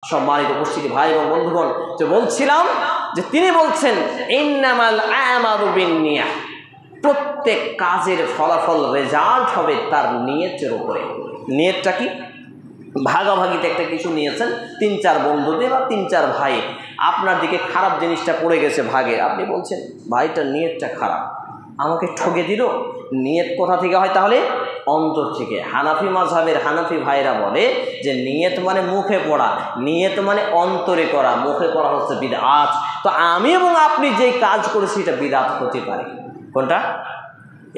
সম্মানিত উপস্থিতি ভাই এবং বন্ধুগণ, যে বলছিলাম যে তিনি বলছেন ইন্নামাল আমালু বিন্নিয়াহ, প্রত্যেক কাজের ফলাফল রেজাল্ট হবে তার নিয়তের উপরে। নিয়তটা কি? ভাগাভাগিতে একটা কিছু নিয়েছেন 3-4 বন্ধুতে বা 3-4 ভাই, আপনার দিকে খারাপ জিনিসটা পড়ে গেছে ভাগে, আপনি বলছেন ভাইটার নিয়তটা খারাপ, আমাকে ঠকে দিল। নিয়ত কোথা থেকে হয় তাহলে? অন্তর থেকে। হানাফি মাযহাবের হানাফি ভাইরা বলে যে নিয়ত মানে মুখে পড়া, নিয়ত মানে অন্তরে করা, মুখে পড়া হচ্ছে বিদআত। তো আমি এবং আপনি যে কাজ করেছি এটা বিদআত হতে পারে। কোনটা?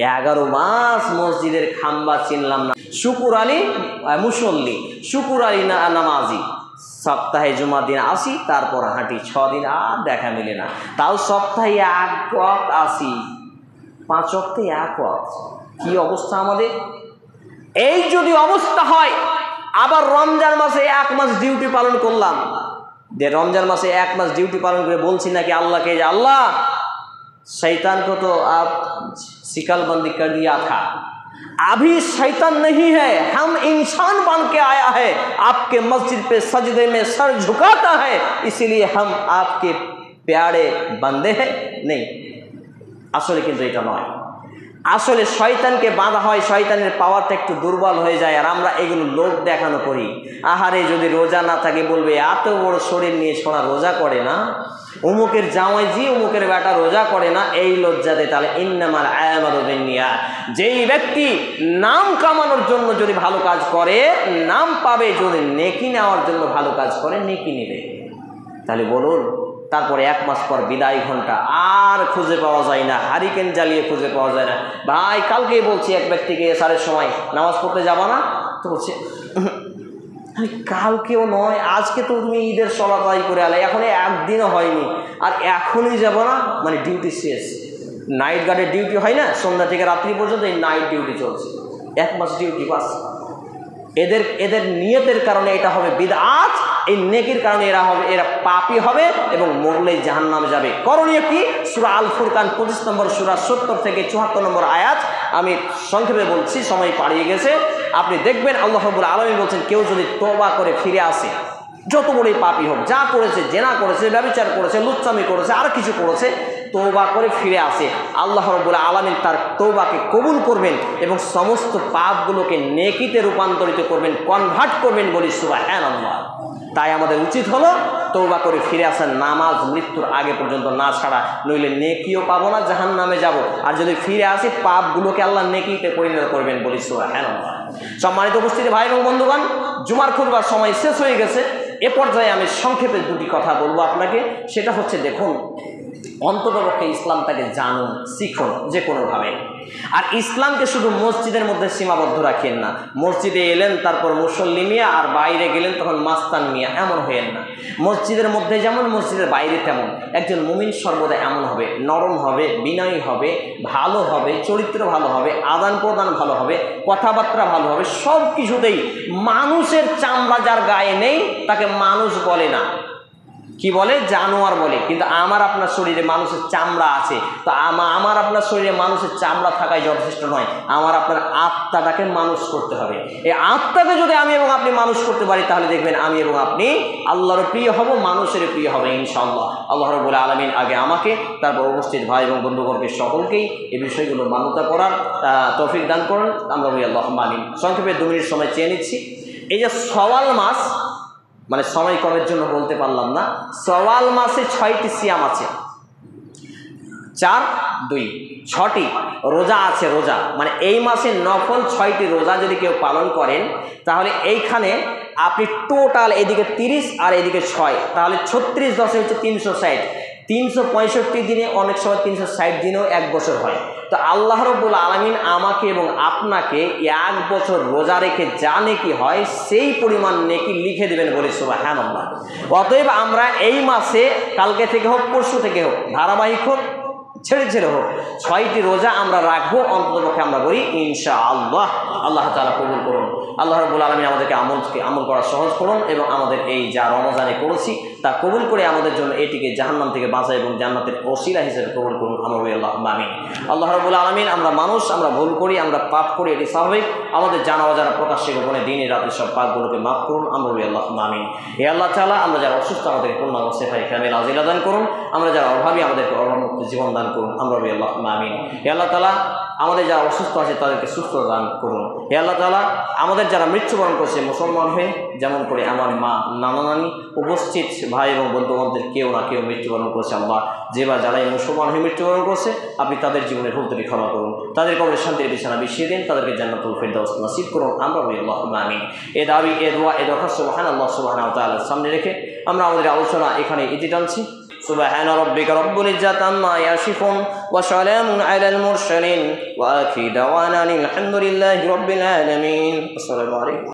11 মাস মসজিদের খাম্বা চিনলাম না, শুকুর আলী মুসল্লি, শুকুর আলী নামাজি, সপ্তাহে জুমার দিন আসি, তারপর হাঁটি 6 দিন, আর দেখা মেলে না। তাও সপ্তাহে 1 ওয়াক্ত আসি, 5 ওয়াক্তে 1 ওয়াক্ত। কি অবস্থা আমাদের? এই যদি অবস্থা হয়, আবার রমজান মাসে 1 মাস ডিউটি পালন করলাম, যে রমজান মাসে 1 মাস ডিউটি পালন করে বলছি নাকি আল্লাহকে যে আল্লাহ शैतान को तो आप शिकलबंदी कर दिया था, अभी शैतान नहीं है, हम इंसान बन के आया है, आपके मस्जिद पे सजदे में सर झुकाता है, इसीलिए हम आपके प्यारे बंदे हैं। नहीं, আসলে কিন্তু এটা নয়। আসলে শয়তানকে বাঁধা হয়, শয়তানের পাওয়ারটা একটু দুর্বল হয়ে যায়, আর আমরা এগুলো লোক দেখানো করি। আহারে যদি রোজা না থাকে বলবে এত বড় শরীর নিয়ে ছোড়া রোজা করে না, অমুকের জামাই জি অমুকের বেটা রোজা করে না, এই লজ্জাতে। তাহলে ইন্নামাল আমালু বিন্নিয়াত, যেই ব্যক্তি নাম কামানোর জন্য যদি ভালো কাজ করে নাম পাবে, যদি নেকি নেওয়ার জন্য ভালো কাজ করে নেকি নেবে। তাহলে বলুন, তারপরে 1 মাস পর বিদায় ঘন্টা আর খুঁজে পাওয়া যায় না, হারিকেন জ্বালিয়ে খুঁজে পাওয়া যায় না। ভাই কালকেই বলছি এক ব্যক্তিকে এশারের সময় নামাজ পড়তে যাবা না, তো বলছে কালকেও নয়, আজকে তো তুমি ঈদের সলাত আদায় করে আলে, এখন একদিনও হয়নি আর এখনই যাব না, মানে ডিউটি শেষ। নাইট গার্ডের ডিউটি হয় না, সন্ধ্যা থেকে রাত্রি পর্যন্ত, এই নাইট ডিউটি চলছে, 1 মাস ডিউটি বাস। এদের নিয়তের কারণে এটা হবে বিদআত, এই নেকির কারণে এরা পাপী হবে এবং মরলেই জাহান্নামে যাবে। করণীয় কি? সূরা আল ফুরকান 25 নম্বর সূরা 70 থেকে 74 নম্বর আয়াত আমি সংক্ষেপে বলছি, সময় পাড়িয়ে গেছে। আপনি দেখবেন আল্লাহ রাব্বুল আলামিন বলছেন, কেউ যদি তওবা করে ফিরে আসে, যত বড়ই পাপী হোক, যা করেছে, জেনা করেছে, ব্যভিচার করেছে, লুচ্চামি করেছে, আর কিছু করেছে, তওবা করে ফিরে আসে, আল্লাহ রাব্বুল আলামিন তার তওবাকে কবুল করবেন এবং সমস্ত পাপগুলোকে নেকিতে রূপান্তরিত করবেন, কনভার্ট করবেন, বলি সুবহানাল্লাহ। তাই আমাদের উচিত হলো তওবা করে ফিরে আসার, নামাজ মৃত্যুর আগে পর্যন্ত না ছাড়া, নইলে নেকিও পাবো না, জাহান্নামে যাব। আর যদি ফিরে আসি, পাপগুলোকে আল্লাহ নেকিতে পরিণত করবেন, বলি সুবহানাল্লাহ। সম্মানিত উপস্থিতি ভাই এবং বন্ধুগণ, জুমার খুতবার সময় শেষ হয়ে গেছে। এ পর্যায়ে আমি সংক্ষেপে 2টি কথা বলবো আপনাকে। সেটা হচ্ছে, দেখুন, অন্ততপক্ষে ইসলামটাকে জানুন, শিখুন যে কোনোভাবে। আর ইসলামকে শুধু মসজিদের মধ্যে সীমাবদ্ধ রাখেন না, মসজিদে এলেন তারপর মুসল্লি মিয়া, আর বাইরে গেলেন তখন মাস্তান মিয়া, এমন হয়েন না। মসজিদের মধ্যে যেমন মসজিদের বাইরে তেমন। একজন মুমিন সর্বদা এমন হবে, নরম হবে, বিনয়ী হবে, ভালো হবে, চরিত্র ভালো হবে, আদান প্রদান ভালো হবে, কথাবার্তা ভালো হবে, সব কিছুতেই। মানুষের চামড়া যার গায়ে নেই তাকে মানুষ বলে না, কি বলে? জানোয়ার বলে। কিন্তু আমার আপনার শরীরে মানুষের চামড়া আছে, তো আমার আপনার শরীরে মানুষের চামড়া থাকাই যথেষ্ট নয়, আমার আপনার আত্মাটাকে মানুষ করতে হবে। এই আত্মাকে যদি আমি এবং আপনি মানুষ করতে পারি, তাহলে দেখবেন আমি এবং আপনি আল্লাহর প্রিয় হব, মানুষের প্রিয় হবে ইনশাআল্লাহ। আল্লাহ রাব্বুল আলামিন আগে আমাকে, তারপর উপস্থিত ভাই এবং বন্ধুগণকে সকলকেই এই বিষয়গুলো মান্যতা করার তৌফিক দান করুন, আমরা বলি আল্লাহুম্মা আমিন। সংক্ষেপে 2 মিনিট সময় চেয়ে নিচ্ছি। এই যে শাওয়াল মাস, মানে সময় কমের জন্য বলতে পারলাম না, শাওয়াল মাসে 6টি সিয়াম আছে, 4, 2, 6টি রোজা আছে। রোজা মানে এই মাসে নফল 6টি রোজা যদি কেউ পালন করেন, তাহলে এইখানে আপনি টোটাল এদিকে 30 আর এদিকে 6, তাহলে 36 10 হচ্ছে 360, 365 দিনে, অনেক সময় 360 দিনেও 1 বছর হয়। তো আল্লাহ রাব্বুল আলামিন আমাকে এবং আপনাকে 1 বছর রোজা রেখে যা নেকি হয় সেই পরিমাণ নেকি লিখে দেবেন, বলে সুবহানাল্লাহ। অতএব আমরা এই মাসে, কালকে থেকে হোক, পরশু থেকে হোক, ধারাবাহিক হোক, ছেড়ে ছেড়ে হোক, 6টি রোজা আমরা রাখবো, অন্ততপক্ষে আমরা বলি ইনশাআল্লাহ। আল্লাহ তাআলা কবুল করুন। আল্লাহ রাব্বুল আলামিন আমাদেরকে আমল করা সহজ করুন এবং আমাদের এই যা রমজানে করেছি তা কবুল করে আমাদের জন্য এটিকে জাহান্নাম থেকে বাঁচায় এবং জান্নাতের ওসিলা হিসেবে কবুল করুন। আমরা বলি আল্লাহুম্মা আমিন। আল্লাহ রাব্বুল আলামিন, আমরা মানুষ, আমরা ভুল করি, আমরা পাপ করি, এটি স্বাভাবিক। আমাদের জানা অজানা প্রকাশ্যে গোপনে দিনে রাতে সব পাপগুলোকে মাফ করুন। আমরা বলি আল্লাহুম্মা আমিন। হে আল্লাহ তাআলা, আমরা যারা অসুস্থ আমাদেরকে পূর্ণাঙ্গ সেফায়ে কামিল আজিলা দান করুন। আমরা যারা অভাবী আমাদেরকে অভাবমুক্ত জীবন দান করুন। আমরা বলি আল্লাহুম্মা আমিন। হে আল্লাহ তাআলা, আমাদের যারা অসুস্থ আছে তাদেরকে সুস্থ দান করুন। হে আল্লাহ তাআলা, আমাদের যারা মৃত্যুবরণ করছে মুসলমান হয়ে, যেমন করে আমার মা, নানা নানি, উপস্থিত ভাই এবং বন্ধুবান্ধবদের কেউ না কেউ মৃত্যুবরণ করেছে, আল্লাহ যারাই মুসলমান হয়ে মৃত্যুবরণ করছে আপনি তাদের জীবনের ভুল ত্রুটি ক্ষমা করুন, তাদের কবরে শান্তির বিছানা বিছিয়ে দিন, তাদেরকে জান্নাতুল ফিরদাউস নসিব করুন। আমরা বলি আল্লাহুম্মা আমিন। এ দাবি, এ দোয়া, এ দরখাস্ত সুবহানাল্লাহ সুবহানাহু ওয়া তাআলার সামনে রেখে আমরা আমাদের আলোচনা এখানে ইতি টানছি। سبحان ربك رب العزة عما يصفون وسلام على المرسلين وآخر دعوانا الحمد لله رب العالمين. السلام عليكم.